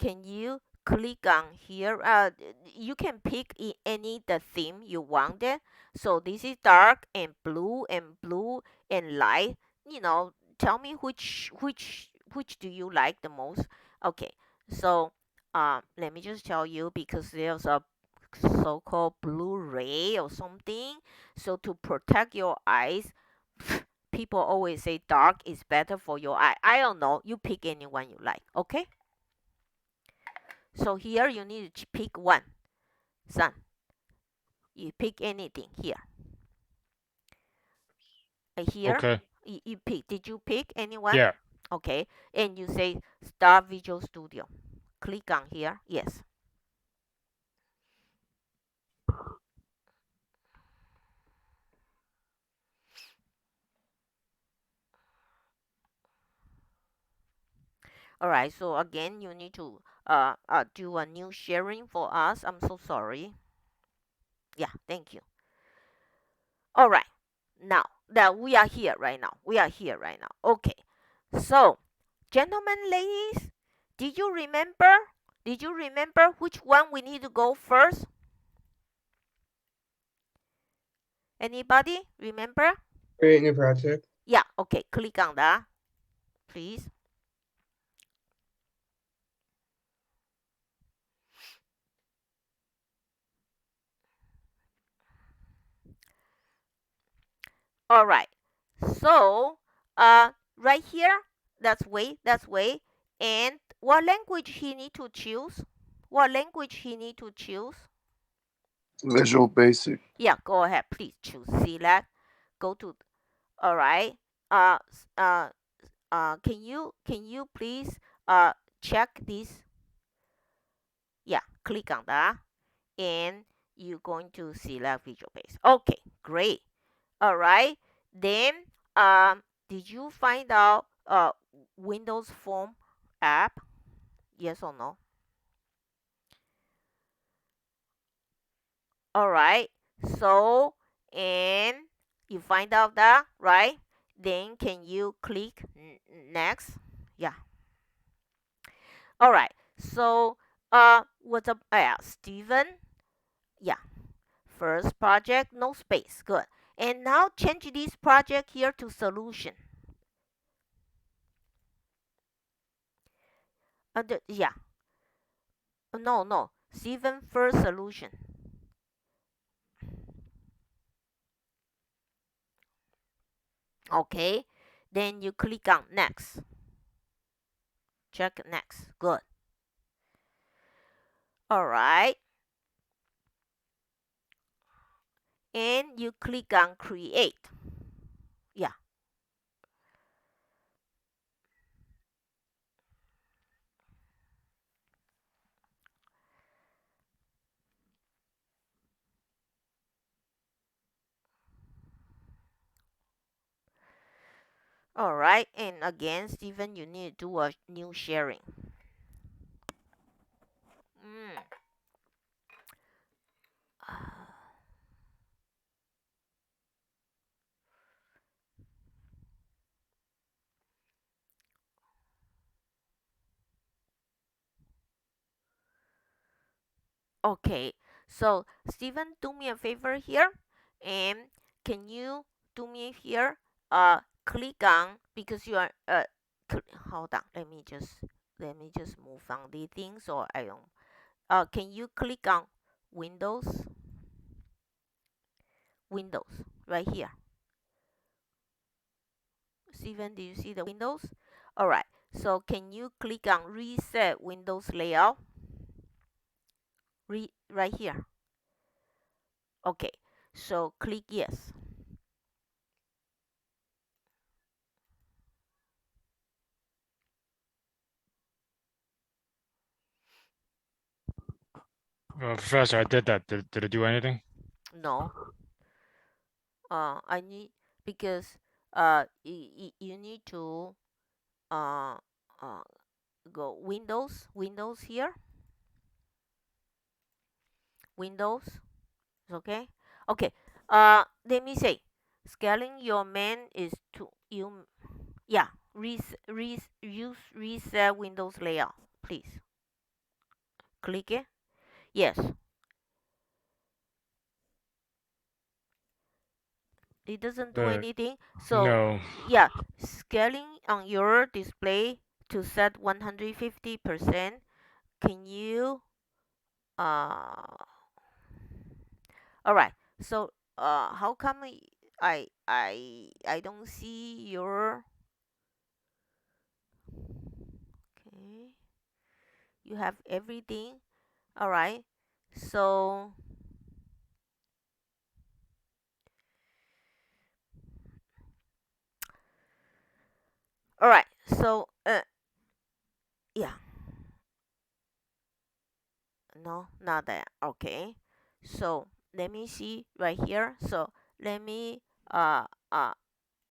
can you click on here? You can pick any the theme you wanted. So this is dark and blue and light. Tell me which do you like the most? Okay, so let me just tell you because there's a so-called Blu-ray or something. So to protect your eyes, people always say dark is better for your eye. I don't know. You pick anyone you like. Okay. So here you need to pick one. Son, you pick anything here. Here, Okay. you pick. Did you pick anyone? Yeah. Okay. And you say Start Visual Studio. Click on here. Yes. All right. So again, you need to do a new sharing for us. I'm so sorry. Yeah. Thank you. All right. Now that we are here right now, Okay. So, gentlemen, ladies, did you remember? Did you remember which one we need to go first? Anybody remember? Create new project. Yeah. Okay. Click on that, please. All right. So, right here, that's way. And what language he need to choose? What language he need to choose? Visual Basic. Yeah, go ahead, please choose. Select. Go to. All right. Uh, can you please check this? Yeah, click on that, and you're going to select Visual Basic. Okay, great. All right. Then, did you find out Windows Phone app? Yes or no? All right. So, and you find out that, right? Then can you click next? Yeah. All right. So, what's up? Yeah, Steven. Yeah. First project, no space. Good. And now change this project here to solution. Yeah. No, no. Steven first solution. Okay. Then you click on next. Check next. Good. All right. And you click on create. Yeah. All right. And again, Steven, you need to do a new sharing. Mm. Okay. So, Steven, do me a favor here. And can you do me here? Click on because you are hold on. Let me just move on the things so I don't. Can you click on Windows? Windows right here. Steven, do you see the Windows? All right. So can you click on Reset Windows Layout? Right here. Okay. So click yes. Professor, I did that. Did it do anything? No. I need because you need to uh uh go Windows here. Windows. Okay. Okay. Let me say, scaling your man is to you. Yeah. Use reset Windows layout, please. Click it. Yes, it doesn't do Uh, anything. So no. yeah, scaling on your display to set 150%. Can you all right. So how come I don't see your okay. You have everything. All right. So all right. So yeah. No, not that. Okay. So let me see right here. So let me uh